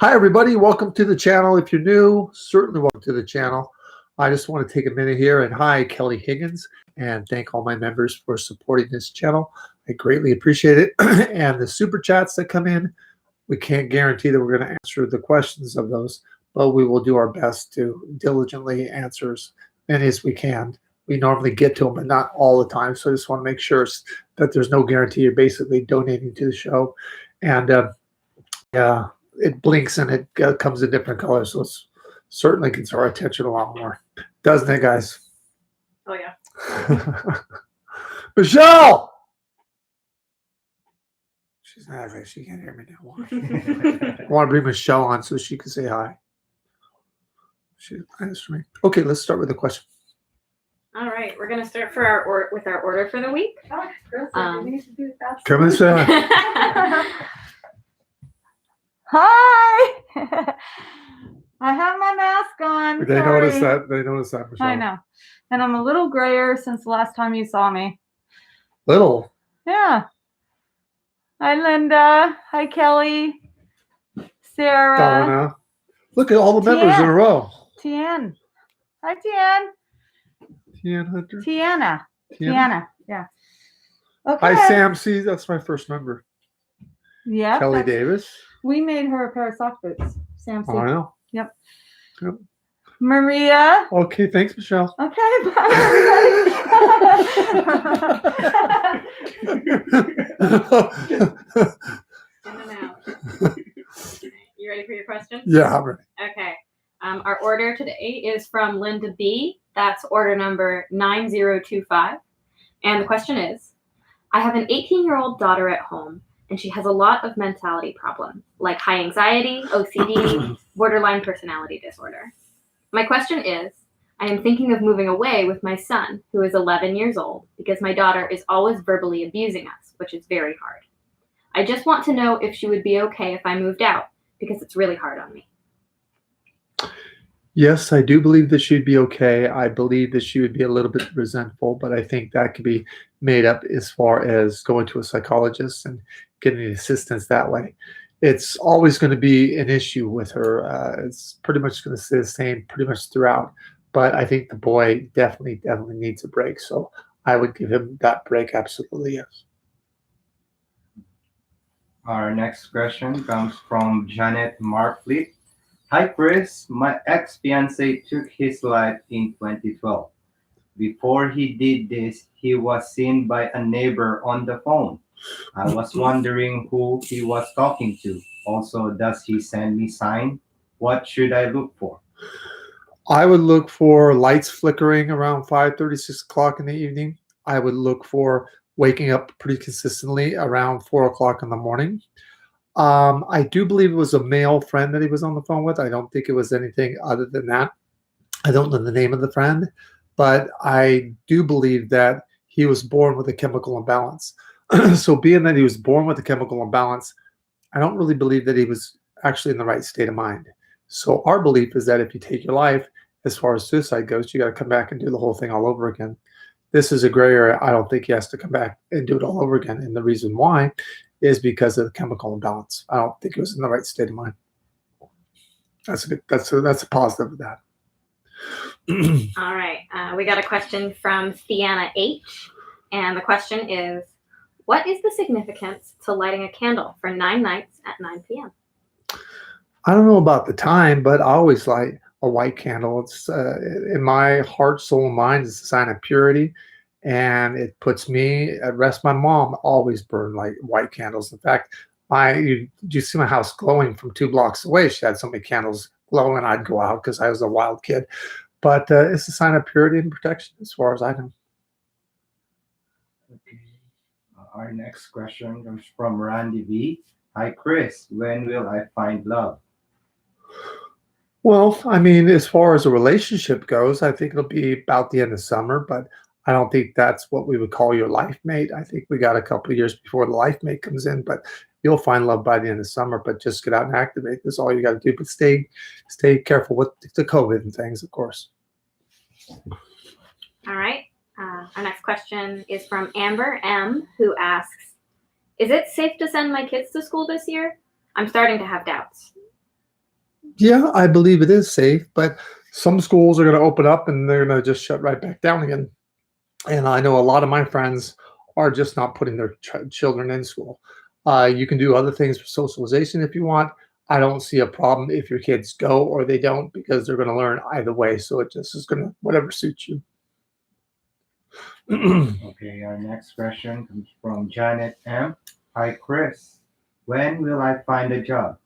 Hi, everybody. Welcome to the channel. If you're new, certainly welcome to the channel. I just want to take a minute here and hi, Kelly Higgins, and thank all my members for supporting this channel. I greatly appreciate it. And the super chats that come in, we can't guarantee that we're going to answer the questions of those, but we will do our best to diligently answer as many as we can. We normally get to them, but not all the time. So I just want to make sure that there's no guarantee you're basically donating to the show. And yeah, it blinks and it comes in different colors, so it certainly gets our attention a lot more, doesn't it, guys? Oh yeah. Michelle, she's not acting like she can't hear me now. I want to bring Michelle on so she can say hi. She answered me. Okay, let's start with the question. All right, we're gonna start with our order for the week. We need to do that. Come and say hi. Hi. I have my mask on. They Sorry. noticed that. They noticed that, Michelle. I know. And I'm a little grayer since the last time you saw me. Little. Yeah. Hi, Linda. Hi, Kelly. Sarah. Donna. Look at all the members in a row. Tian. Hi, Tian. Tian Hunter. Tiana. Tiana. Yeah. Okay. Hi, Sam. See, that's my first member. Yeah. Kelly Davis. We made her a pair of sock boots. Sam. Oh, I know. Yep. Yep. Maria. Okay, thanks, Michelle. Okay, bye. In and out. You ready for your question? Yeah, I'm ready. Okay. Our order today is from Linda B. That's order number 9025. And the question is, I have an 18-year-old daughter at home, and she has a lot of mentality problems, like high anxiety, OCD, borderline personality disorder. My question is, I am thinking of moving away with my son, who is 11 years old, because my daughter is always verbally abusing us, which is very hard. I just want to know if she would be okay if I moved out, because it's really hard on me. Yes, I do believe that she'd be okay. I believe that she would be a little bit resentful, but I think that could be made up as far as going to a psychologist and getting assistance that way. It's always going to be an issue with her. It's pretty much going to stay the same pretty much throughout. But I think the boy definitely needs a break. So I would give him that break. Absolutely, yes. Our next question comes from Janet Marfleet. Hi, Chris. My ex-fiancé took his life in 2012. Before he did this, he was seen by a neighbor on the phone. I was wondering who he was talking to. Also, does he send me sign? What should I look for? I would look for lights flickering around 5:30, 6 o'clock in the evening. I would look for waking up pretty consistently around 4 o'clock in the morning. I do believe it was a male friend that he was on the phone with. I don't think it was anything other than that. I don't know the name of the friend, but I do believe that he was born with a chemical imbalance. So being that he was born with a chemical imbalance, I don't really believe that he was actually in the right state of mind. So our belief is that if you take your life, as far as suicide goes, you got to come back and do the whole thing all over again. This is a gray area. I don't think he has to come back and do it all over again. And the reason why is because of the chemical imbalance. I don't think he was in the right state of mind. That's a positive of that. All right. We got a question from Theana H. And the question is, what is the significance to lighting a candle for 9 nights at 9 p.m.? I don't know about the time, but I always light a white candle. It's in my heart, soul, and mind, it's a sign of purity. And it puts me at rest. My mom always burned like white candles. In fact, you see my house glowing from 2 blocks away. She had so many candles glowing, I'd go out because I was a wild kid. But it's a sign of purity and protection as far as I know. Okay. Our next question comes from Randy V. Hi, Chris. When will I find love? Well, I mean, as far as a relationship goes, I think it'll be about the end of summer, but I don't think that's what we would call your life mate. I think we got a couple of years before the life mate comes in, but you'll find love by the end of summer. But just get out and activate. That's all you got to do. But stay careful with the COVID and things, of course. All right. Our next question is from Amber M, who asks, is it safe to send my kids to school this year? I'm starting to have doubts. Yeah, I believe it is safe, but some schools are going to open up and they're going to just shut right back down again. And I know a lot of my friends are just not putting their children in school. You can do other things for socialization if you want. I don't see a problem if your kids go or they don't because they're going to learn either way. So it just is going to whatever suits you. Okay, our next question comes from Janet M. Hi, Chris. When will I find a job?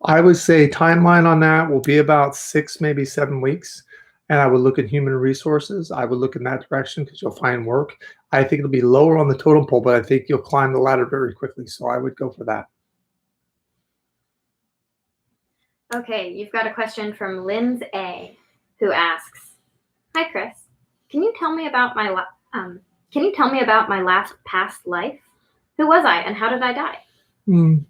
I would say timeline on that will be about 6, maybe 7 weeks. And I would look at human resources. I would look in that direction because you'll find work. I think it'll be lower on the totem pole, but I think you'll climb the ladder very quickly. So I would go for that. Okay, you've got a question from Linz A, who asks, "Hi Chris, can you tell me about my last past life? Who was I and how did I die?" Mm.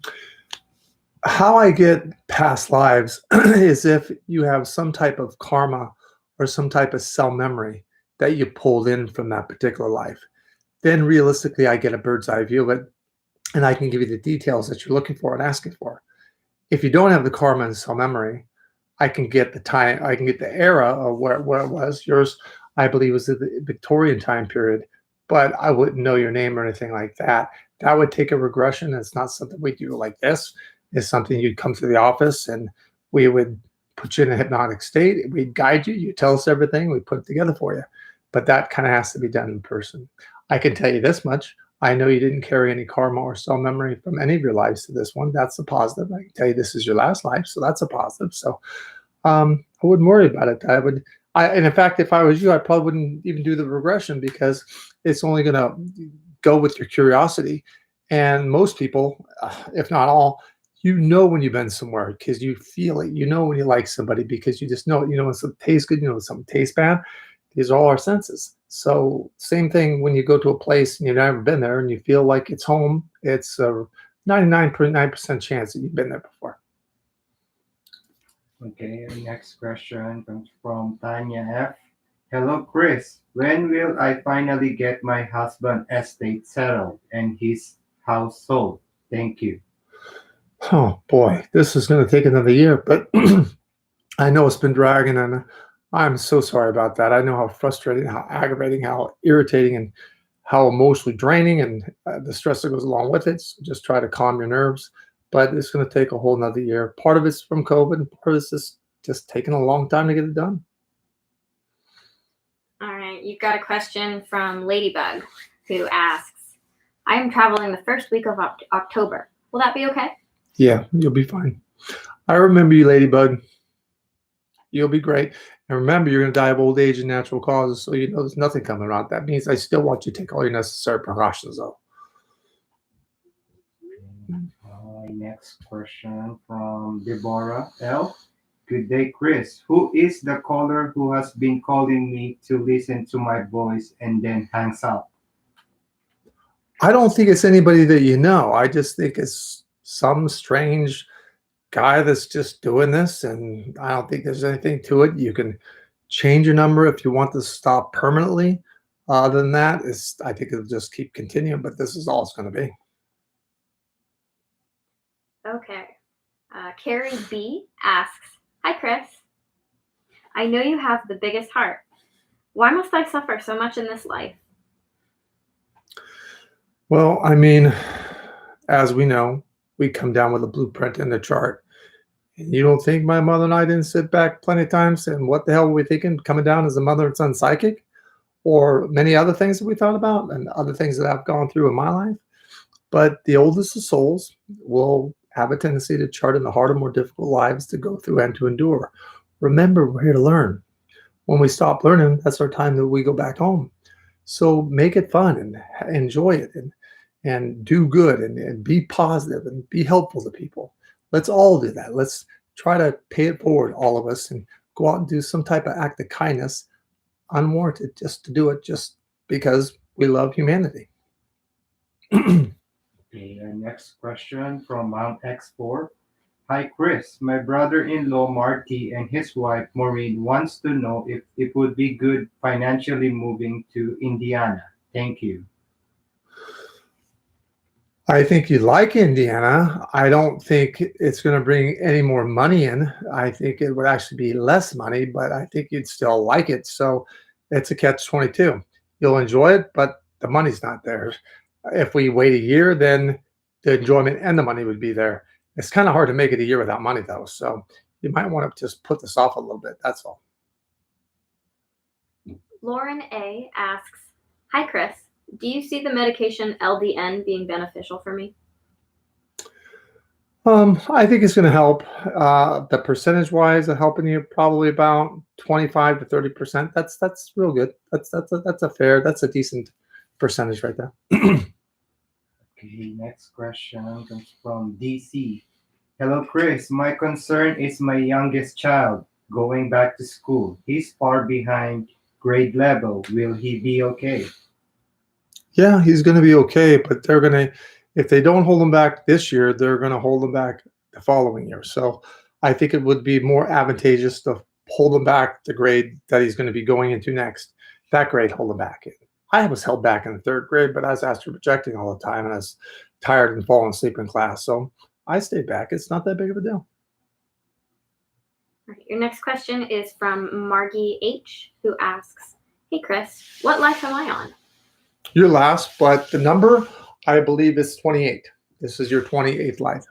How I get past lives is if you have some type of karma or some type of cell memory that you pulled in from that particular life. Then realistically, I get a bird's eye view of it and I can give you the details that you're looking for and asking for. If you don't have the karma and cell memory, I can get the time, I can get the era of where it was. Yours, I believe, was the Victorian time period, but I wouldn't know your name or anything like that. That would take a regression. It's not something we do like this. It's something you'd come to the office and we would put you in a hypnotic state. We'd guide you. You tell us everything. We put it together for you. But that kind of has to be done in person. I can tell you this much. I know you didn't carry any karma or cell memory from any of your lives to this one. That's a positive. I can tell you this is your last life, so that's a positive. So I wouldn't worry about it. And in fact, if I was you, I probably wouldn't even do the regression because it's only going to go with your curiosity. And most people, if not all, you know when you've been somewhere because you feel it. You know when you like somebody because you just know it. You know when something tastes good. You know when something tastes bad. These are all our senses. So same thing when you go to a place and you've never been there and you feel like it's home. It's a 99.9% chance that you've been there before. Okay, our next question comes from Tanya F. Hello, Chris. When will I finally get my husband's estate settled and his house sold? Thank you. Oh boy, this is going to take another year, but I know it's been dragging, and I'm so sorry about that. I know how frustrating, how aggravating, how irritating, and how emotionally draining, and the stress that goes along with it. So just try to calm your nerves, but it's going to take a whole nother year. Part of it's from COVID, and part of it's just taking a long time to get it done. All right, you've got a question from Ladybug, who asks, "I am traveling the first week of October. Will that be okay?" Yeah, you'll be fine. I remember you, Ladybug. You'll be great. And remember, you're going to die of old age and natural causes, so you know there's nothing coming around. That means I still want you to take all your necessary precautions, though. Next question from Deborah L. Good day, Chris. Who is the caller who has been calling me to listen to my voice and then hangs up? I don't think it's anybody that you know. I just think it's some strange guy that's just doing this, and I don't think there's anything to it. You can change your number if you want to stop permanently. Other than that, I think it'll just keep continuing, but this is all it's going to be. Okay. Carrie B asks, "Hi, Chris. I know you have the biggest heart. Why must I suffer so much in this life?" Well, I mean, as we know, we come down with a blueprint and a chart. And you don't think my mother and I didn't sit back plenty of times and what the hell were we thinking coming down as a mother and son psychic? Or many other things that we thought about and other things that I've gone through in my life. But the oldest of souls will have a tendency to chart in the harder, more difficult lives to go through and to endure. Remember, we're here to learn. When we stop learning, that's our time that we go back home. So make it fun and enjoy it and do good and be positive and be helpful to people. Let's all do that. Let's try to pay it forward, all of us, and go out and do some type of act of kindness, unwarranted, just to do it just because we love humanity. Okay, our next question from Mount X4. Hi, Chris. My brother-in-law Marty and his wife Maureen wants to know if it would be good financially moving to Indiana. Thank you. I think you like Indiana. I don't think it's going to bring any more money in. I think it would actually be less money, but I think you'd still like it. So it's a catch 22. You'll enjoy it, but the money's not there. If we wait a year, then the enjoyment and the money would be there. It's kind of hard to make it a year without money, though. So you might want to just put this off a little bit. That's all. Lauren A asks, "Hi Chris, do you see the medication LDN being beneficial for me?" I think it's going to help. The percentage-wise of helping you probably about 25 to 30%. That's real good. That's a decent percentage right there. Okay, next question comes from DC. Hello, Chris. My concern is my youngest child going back to school. He's far behind grade level. Will he be okay? Yeah, he's going to be okay, but they're going to, if they don't hold him back this year, they're going to hold him back the following year. So I think it would be more advantageous to hold him back the grade that he's going to be going into next. That grade, hold him back. I was held back in the third grade, but I was astral projecting all the time, and I was tired and falling asleep in class. So I stayed back. It's not that big of a deal. All right, your next question is from Margie H, who asks, "Hey Chris, what life am I on?" You're last, but the number, I believe, is 28. This is your 28th life.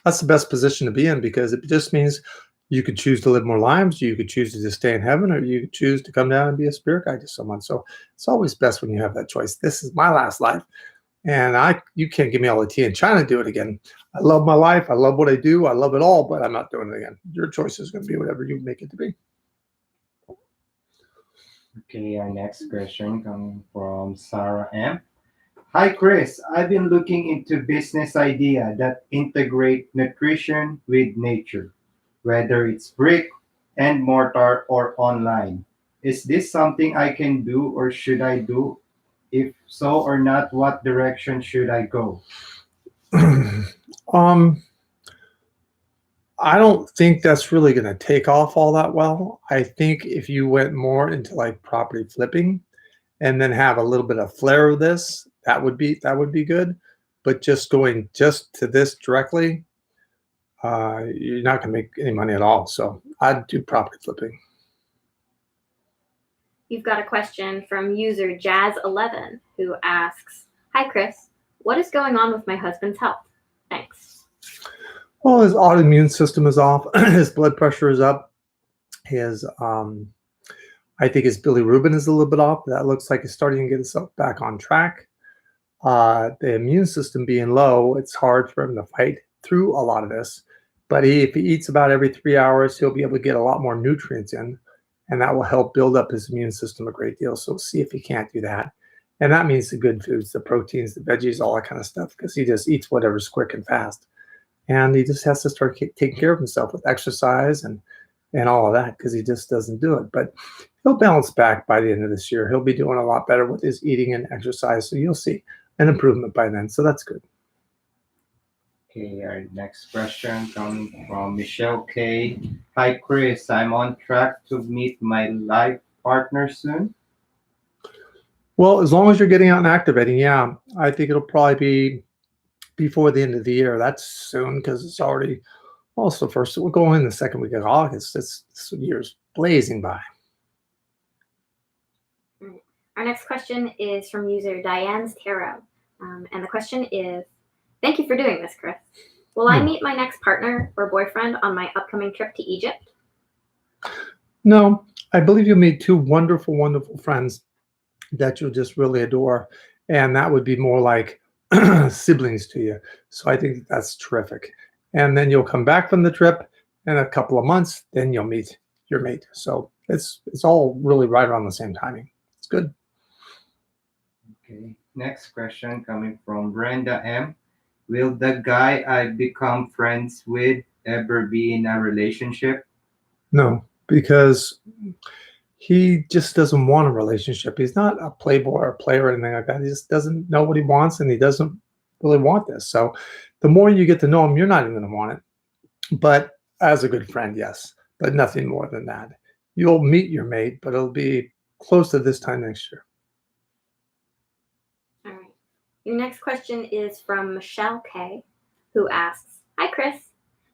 That's the best position to be in because it just means you could choose to live more lives, you could choose to just stay in heaven, or you could choose to come down and be a spirit guide to someone. So it's always best when you have that choice. This is my last life, and you can't give me all the tea in China to do it again. I love my life. I love what I do. I love it all, but I'm not doing it again. Your choice is going to be whatever you make it to be. Okay, our next question coming from Sarah M. Hi Chris, I've been looking into business idea that integrate nutrition with nature, whether it's brick and mortar or online. Is this something I can do or should I do? If so or not, what direction should I go? um, I don't think that's really going to take off all that well. I think if you went more into like property flipping and then have a little bit of flair of this, that would be good. But just going just to this directly, you're not going to make any money at all. So I'd do property flipping. You've got a question from user Jazz11, who asks, "Hi Chris, what is going on with my husband's health? Thanks." Well, his autoimmune system is off. His blood pressure is up. His, I think his bilirubin is a little bit off. That looks like he's starting to get himself back on track. The immune system being low, it's hard for him to fight through a lot of this. But if he eats about every 3 hours, he'll be able to get a lot more nutrients in, and that will help build up his immune system a great deal. So see if he can't do that. And that means the good foods, the proteins, the veggies, all that kind of stuff, because he just eats whatever's quick and fast. And he just has to start taking care of himself with exercise and all of that, because he just doesn't do it. But he'll bounce back by the end of this year. He'll be doing a lot better with his eating and exercise. So you'll see an improvement by then. So that's good. Okay, our next question coming from Michelle K. Hi Chris, I'm on track to meet my life partner soon. Well, as long as you're getting out and activating, yeah, I think it'll probably be before the end of the year. That's soon because it's already also first. We'll go in the second week of August. This year's blazing by. Our next question is from user Diane's Tarot. And the question is, "Thank you for doing this, Chris. Will I meet my next partner or boyfriend on my upcoming trip to Egypt?" No, I believe you'll meet two wonderful, wonderful friends that you'll just really adore. And that would be more like siblings to you. So I think that's terrific. And then you'll come back from the trip in a couple of months, then you'll meet your mate. So it's all really right around the same timing. It's good. Okay, next question coming from Brenda M. Will the guy I become friends with ever be in a relationship? No, because he just doesn't want a relationship. He's not a playboy or a player or anything like that. He just doesn't know what he wants, and he doesn't really want this. So the more you get to know him, you're not even going to want it. But as a good friend, yes, but nothing more than that. You'll meet your mate, but it'll be close to this time next year. All right. Your next question is from Michelle K, who asks, "Hi, Chris.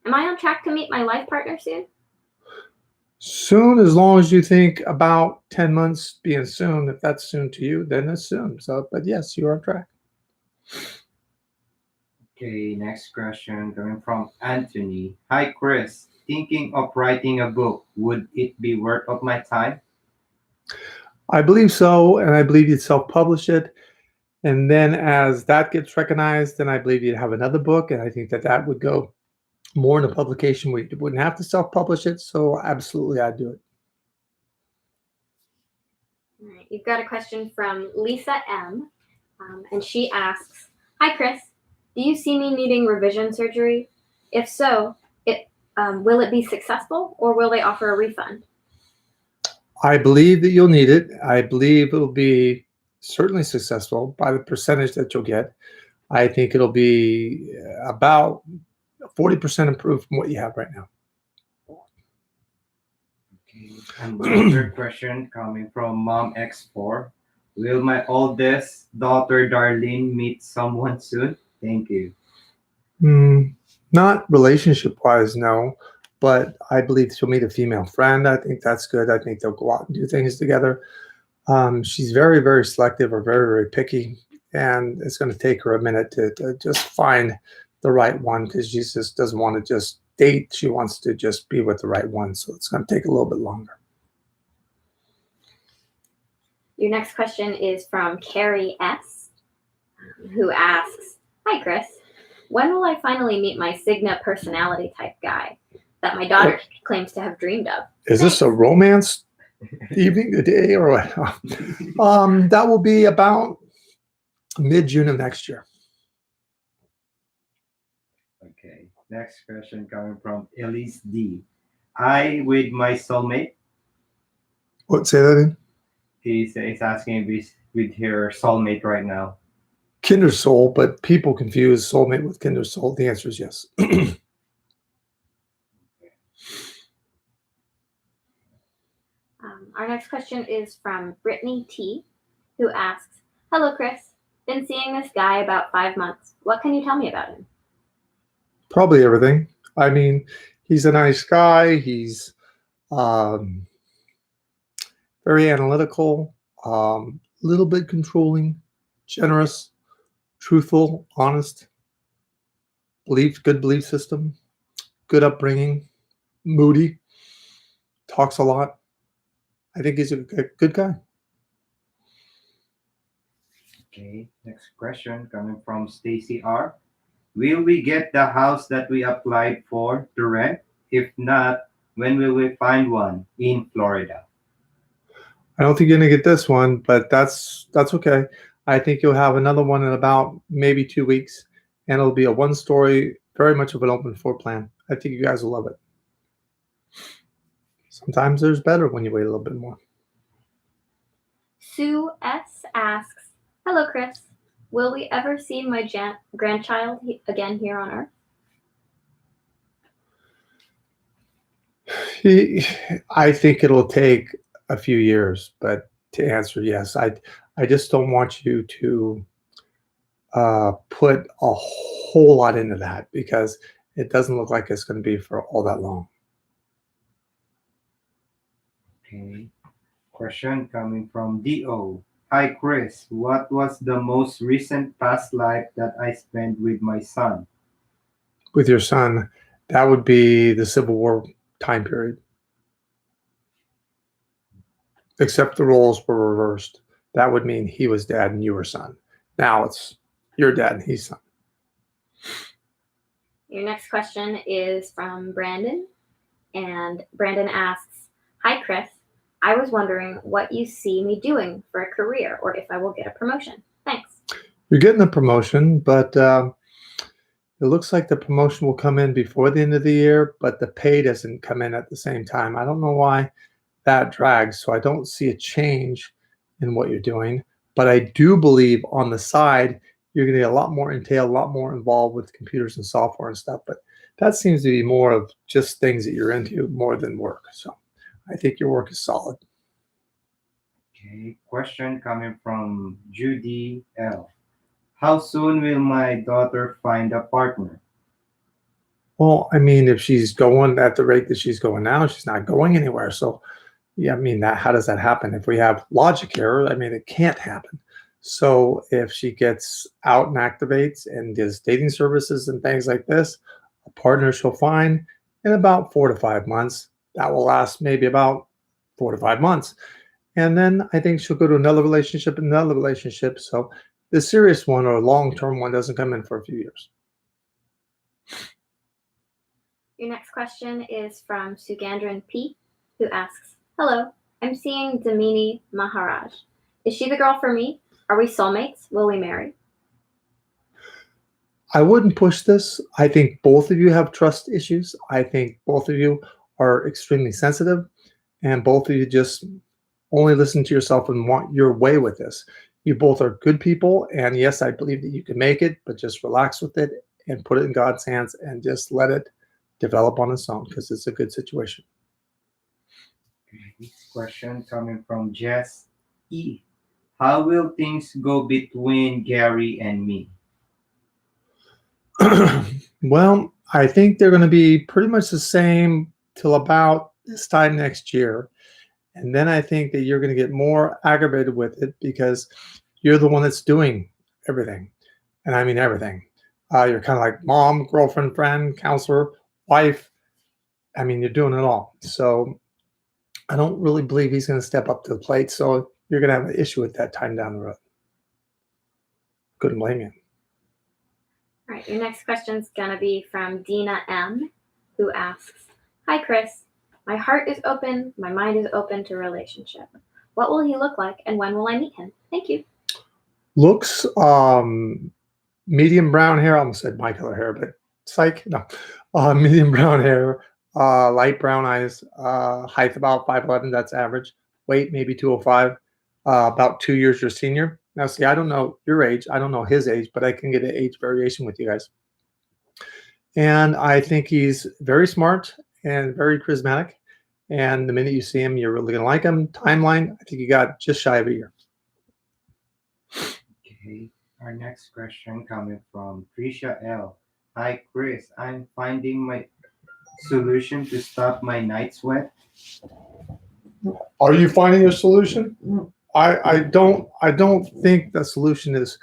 Am I on track to meet my life partner soon?" Soon, as long as you think about 10 months being soon, if that's soon to you, then it's soon. So, but yes, you're on track. Okay, next question coming from Anthony. Hi, Chris. Thinking of writing a book. Would it be worth of my time? I believe so, and I believe you'd self-publish it. And then as that gets recognized, then I believe you'd have another book, and I think that that would go more into publication where you wouldn't have to self-publish it. So absolutely, I'd do it. All right, you've got a question from Lisa M, and she asks, "Hi, Chris. Do you see me needing revision surgery? If so, will it be successful, or will they offer a refund?" I believe that you'll need it. I believe it'll be certainly successful by the percentage that you'll get. I think it'll be about 40% improved from what you have right now. Okay, and one third question coming from Mom X4. Will my oldest daughter Darlene meet someone soon? Thank you. Not relationship-wise, no, but I believe she'll meet a female friend. I think that's good. I think they'll go out and do things together. She's very, very selective or very, very picky, and it's going to take her a minute to just find the right one because she just doesn't want to just date. She wants to just be with the right one, so it's going to take a little bit longer. Your next question is from Carrie S, who asks, "Hi, Chris. When will I finally meet my Cigna personality type guy that my daughter claims to have dreamed of?" Is this a romance evening, a day, or what? That will be about mid-June of next year. Okay, next question coming from Elise D. I with my soulmate. What? Say that again? He's asking if he's with her soulmate right now. Kinder soul, but people confuse soulmate with kinder soul. The answer is yes. Our next question is from Brittany T, who asks, "Hello, Chris. Been seeing this guy about 5 months. What can you tell me about him?" Probably everything. I mean, he's a nice guy. He's very analytical, little bit controlling, generous, truthful, honest, good belief system, good upbringing, moody, talks a lot. I think he's a good guy. Okay, next question coming from Stacy R. Will we get the house that we applied for to rent? If not, when will we find one in Florida? I don't think you're going to get this one, but that's okay. I think you'll have another one in about maybe 2 weeks, and it'll be a one-story, very much of an open floor plan. I think you guys will love it. Sometimes there's better when you wait a little bit more. Sue S asks, "Hello, Chris. Will we ever see my grandchild again here on Earth?" I think it'll take a few years, but to answer yes, I just don't want you to put a whole lot into that because it doesn't look like it's going to be for all that long. Okay. Question coming from DO. Hi, Chris. What was the most recent past life that I spent with my son? With your son, that would be the Civil War time period. Except the roles were reversed. That would mean he was dad and you were son. Now it's your dad and he's son. Your next question is from Brandon, and Brandon asks, "Hi, Chris. I was wondering what you see me doing for a career or if I will get a promotion. Thanks." You're getting a promotion, but it looks like the promotion will come in before the end of the year, but the pay doesn't come in at the same time. I don't know why that drags, so I don't see a change in what you're doing. But I do believe on the side, you're going to get a lot more entail, a lot more involved with computers and software and stuff. But that seems to be more of just things that you're into more than work. So I think your work is solid. Okay. Question coming from Judy L. How soon will my daughter find a partner? Well, I mean, if she's going at the rate that she's going now, she's not going anywhere. So, yeah, I mean, that how does that happen? If we have logic here, I mean, it can't happen. So, if she gets out and activates and does dating services and things like this, a partner she'll find in about 4 to 5 months. That will last maybe about 4 to 5 months. And then I think she'll go to another relationship. So, the serious one or long term one doesn't come in for a few years. Your next question is from Sugandran P, who asks, "Hello, I'm seeing Damini Maharaj. Is she the girl for me? Are we soulmates? Will we marry?" I wouldn't push this. I think both of you have trust issues. I think both of you are extremely sensitive, and both of you just only listen to yourself and want your way with this. You both are good people, and yes, I believe that you can make it, but just relax with it and put it in God's hands and just let it develop on its own because it's a good situation. Next question coming from Jess E. How will things go between Gary and me? Well, I think they're going to be pretty much the same till about this time next year. And then I think that you're going to get more aggravated with it because you're the one that's doing everything. And I mean everything. You're kind of like mom, girlfriend, friend, counselor, wife. I mean, you're doing it all. So I don't really believe he's going to step up to the plate. So you're going to have an issue with that time down the road. Couldn't blame you. All right, your next question is going to be from Dina M, who asks, "Hi, Chris. My heart is open. My mind is open to relationship. What will he look like and when will I meet him? Thank you." Looks, medium brown hair. I almost said my color hair, but psych. No. Medium brown hair, light brown eyes, height about 5'11". That's average. Weight maybe 205. About 2 years your senior. Now, see, I don't know your age. I don't know his age, but I can get an age variation with you guys. And I think he's very smart and very charismatic. And the minute you see him, you're really going to like him. Timeline, I think you got just shy of a year. Okay. Our next question coming from Trisha L. Hi, Chris. I'm finding my solution to stop my night sweat. Are you finding a solution? I don't think the solution is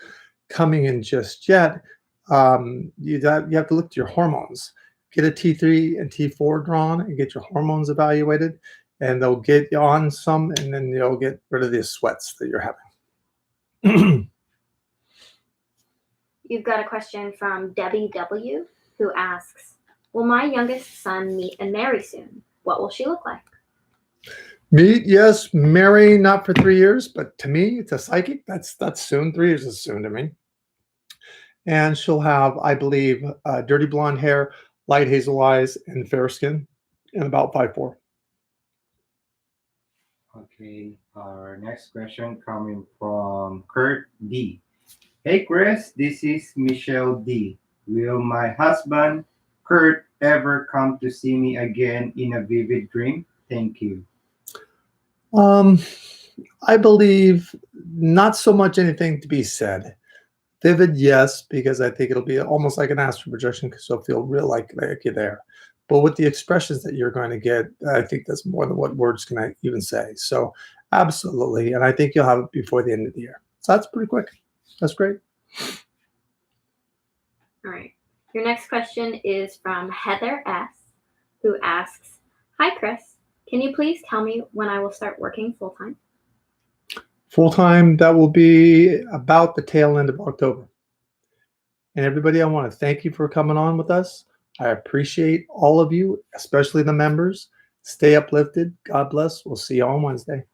coming in just yet. You have to look at your hormones. Get a T3 and T4 drawn and get your hormones evaluated, and they'll get you on some, and then you'll get rid of these sweats that you're having. You've got a question from Debbie W, who asks, "Will my youngest son meet and marry soon? What will she look like?" Meet, yes. Marry, not for 3 years, but to me, it's a psychic. That's soon. 3 years is soon to me. And she'll have, I believe, dirty blonde hair, light hazel eyes, and fair skin, and about 5'4". Okay. Our next question coming from Kurt D. Hey, Chris. This is Michelle D. Will my husband, Kurt, ever come to see me again in a vivid dream? Thank you. I believe not so much anything to be said. Vivid, yes, because I think it'll be almost like an astral projection because you'll feel real like you're there. But with the expressions that you're going to get, I think that's more than what words can I even say. So absolutely. And I think you'll have it before the end of the year. So that's pretty quick. That's great. All right. Your next question is from Heather S, who asks, "Hi, Chris. Can you please tell me when I will start working full-time?" Full-time, that will be about the tail end of October. And everybody, I want to thank you for coming on with us. I appreciate all of you, especially the members. Stay uplifted. God bless. We'll see you on Wednesday.